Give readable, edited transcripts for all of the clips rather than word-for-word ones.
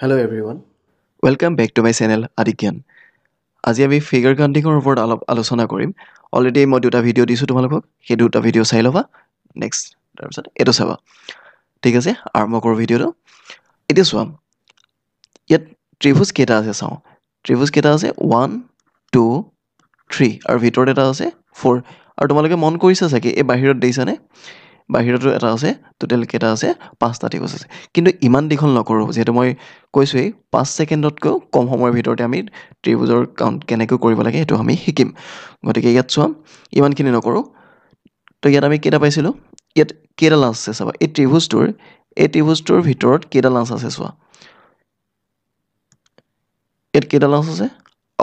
Hello everyone. Welcome back to my channel Adikyan. আজি আমি figure কাউন্টিংৰ ওপৰত অলপ আলোচনা কৰিম। অলৰেডি মই দুটা ভিডিঅ' দিছোঁ তোমালোকক। সেই দুটা ভিডিঅ' চাই ল'বা। নেক্সট তাৰপিছত এইটো চাবা। ঠিক আছে, আৰম্ভ কৰোঁ ভিডিঅ'টো। এতিয়া চোৱা, ইয়াত ত্ৰিভুজ কেইটা আছে চাওঁ। ত্ৰিভুজ কেইটা আছে 1 2 3 আৰু ভিতৰত এটা আছে 4। আৰু তোমালোকে মন কৰিছা চাগে এই বাহিৰত দেখিছানে? বাহিৰতো এটা আছে, টোটেল কেইটা আছে 5টা ত্ৰিভুজ আছে। কিন্তু ইমান দীঘল নকৰোঁ, যিহেতু মই কৈছোঁৱেই 5 ছেকেণ্ডতকৈও কম সময়ৰ ভিতৰতে আমি ত্ৰিভুজৰ কাউণ্ট কেনেকৈ কৰিব লাগে সেইটো আমি শিকিম। গতিকে ইয়াত চোৱা, ইমানখিনি নকৰোঁ। তো ইয়াত আমি কেইটা পাইছিলোঁ? ইয়াত কেইডাল লাঞ্চ আছে চাবা। এই ত্ৰিভুজটোৰ ভিতৰত কেইডাল লাঞ্চ আছে চোৱা। ইয়াত কেইডাল লাঞ্চ আছে?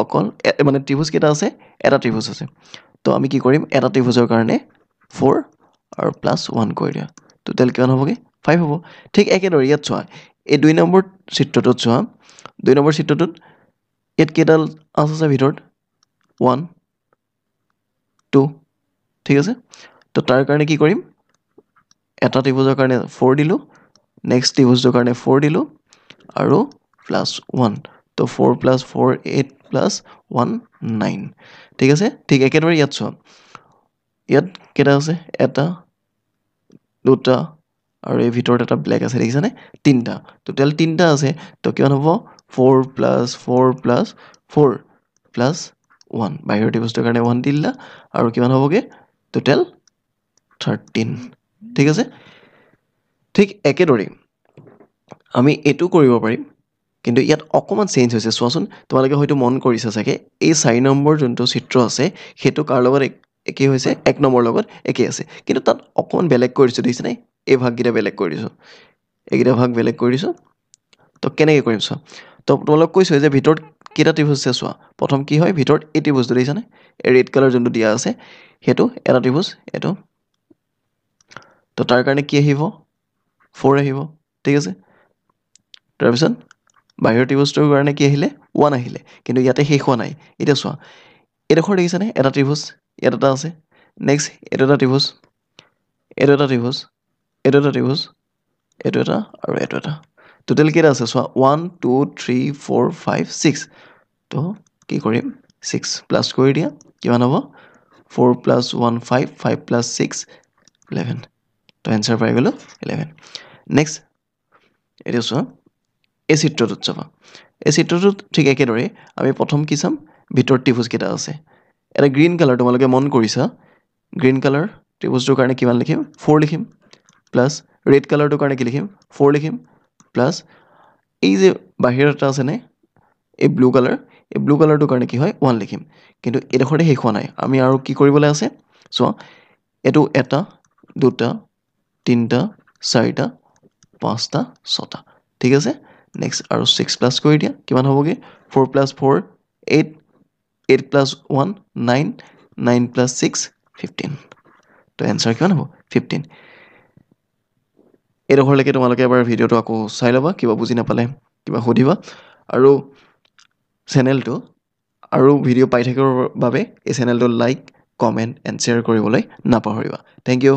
অকল মানে ত্ৰিভুজ কেইটা আছে? এটা ত্ৰিভুজ আছে। তো আমি কি কৰিম? এটা ত্ৰিভুজৰ কাৰণে 4 আৰু প্লাছ 1 কৰি দিয়া। টোটেল কিমান হ'বগৈ? 5 হ'ব। ঠিক একেদৰে ইয়াত চোৱা, এই 2 নম্বৰ চিত্ৰটোত চোৱা। 2 নম্বৰ চিত্ৰটোত ইয়াত কেইডাল আছে ভিতৰত? 1 2। ঠিক আছে, তো তাৰ কাৰণে কি কৰিম? এটা ত্ৰিভুজৰ কাৰণে 4 দিলোঁ, নেক্সট ত্ৰিভুজটোৰ কাৰণে 4 দিলোঁ আৰু প্লাছ 1। তো 4 প্লাছ 4 8 প্লাছ 1 9। ঠিক আছে, ঠিক একেদৰে ইয়াত চোৱা। ইয়াত কেইটা আছে? এটা, দুটা আৰু এই ভিতৰত এটা ব্লেক আছে, দেখিছানে? 3টা। টোটেল 3টা আছে। তো কিমান হ'ব? 4 প্লাছ 4 প্লাছ 4 প্লাছ 1। বাহিৰৰ ত্ৰিভুজটোৰ কাৰণে 1 দি দিলা আৰু কিমান হ'বগৈ? টোটেল 13। ঠিক আছে, ঠিক একেদৰেই আমি এইটো কৰিব পাৰিম, কিন্তু ইয়াত অকণমান চেঞ্জ হৈছে। চোৱাচোন, তোমালোকে হয়তো মন কৰিছা চাগে এই 4 নম্বৰ যোনটো চিত্ৰ আছে সেইটো কাৰ লগত একেই হৈছে? 1 নম্বৰ লগত একেই আছে, কিন্তু তাত অকণমান বেলেগ কৰি দিছোঁ, দেখিছেনে? এই ভাগকেইটা বেলেগ কৰি দিছোঁ, এইকেইটা ভাগ বেলেগ কৰি দিছোঁ। তো কেনেকৈ কৰিম চোৱা। তো তোমালোক কৈছোঁ যে ভিতৰত কেইটা ত্ৰিভুজ আছে চোৱা। প্ৰথম কি হয়? ভিতৰত এই ত্ৰিভুজটো দেখিছানে? এই ৰেড কালাৰ যোনটো দিয়া আছে সেইটো এটা ত্ৰিভুজ, এইটো। তো তাৰ কাৰণে কি আহিব? 4 আহিব। ঠিক আছে, তাৰপিছত বাহিৰৰ ত্ৰিভুজটোৰ কাৰণে কি আহিলে? 1 আহিলে। কিন্তু ইয়াতে শেষ হোৱা নাই। এতিয়া চোৱা, এইডোখৰ দেখিছানে? এটা ত্ৰিভুজ ইয়াত এটা আছে। নেক্সট এইটো এটা ত্ৰিভুজ, এইটো এটা ত্ৰিভুজ, এইটো এটা ত্ৰিভুজ, এইটো এটা আৰু এইটো এটা। টোটেল কেইটা আছে চোৱা? 1 2 3 4 5 6। তো কি কৰিম? 6 প্লাছ কৰি দিয়া, কিমান হ'ব? 4 প্লাছ 1 5, 5 প্লাছ 6 11। তো এনচাৰ পাই গ'লোঁ 11। নেক্সট এতিয়া চোৱা, এই চিত্ৰটোত চাবা। এই চিত্ৰটোত ঠিক একেদৰে আমি প্ৰথম কি চাম? ভিতৰত ত্ৰিভুজ কেইটা আছে। এটা গ্ৰীণ কালাৰ, তোমালোকে মন কৰিছা, গ্ৰীণ কালাৰ ত্ৰিভুজটোৰ কাৰণে কিমান লিখিম? 4 লিখিম। প্লাছ ৰেড কালাৰটোৰ কাৰণে কি লিখিম? 4 লিখিম। প্লাছ এই যে বাহিৰত এটা আছেনে এই ব্লু কালাৰ, এই ব্লু কালাৰটোৰ কাৰণে কি হয়? 1 লিখিম। কিন্তু এইডোখৰতে শেষ হোৱা নাই, আমি আৰু কি কৰিবলৈ আছে চোৱা। এইটো এটা, দুটা, তিনিটা, চাৰিটা, 5টা, 6টা। ঠিক আছে, নেক্সট আৰু 6 প্লাছ কৰি দিয়া, কিমান হ'বগৈ? 4 প্লাছ 4 8, 8 প্লাছ 1 9, 9 প্লাছ 6 15। তো এনচাৰ কিমান হ'ব? 15। এইডোখৰলৈকে তোমালোকে এবাৰ ভিডিঅ'টো আকৌ চাই ল'বা, কিবা বুজি নাপালে কিবা সুধিবা। আৰু চেনেলটো আৰু ভিডিঅ' পাই থাকিবৰ বাবে এই চেনেলটো লাইক, কমেণ্ট এণ্ড শ্বেয়াৰ কৰিবলৈ নাপাহৰিবা। Thank U.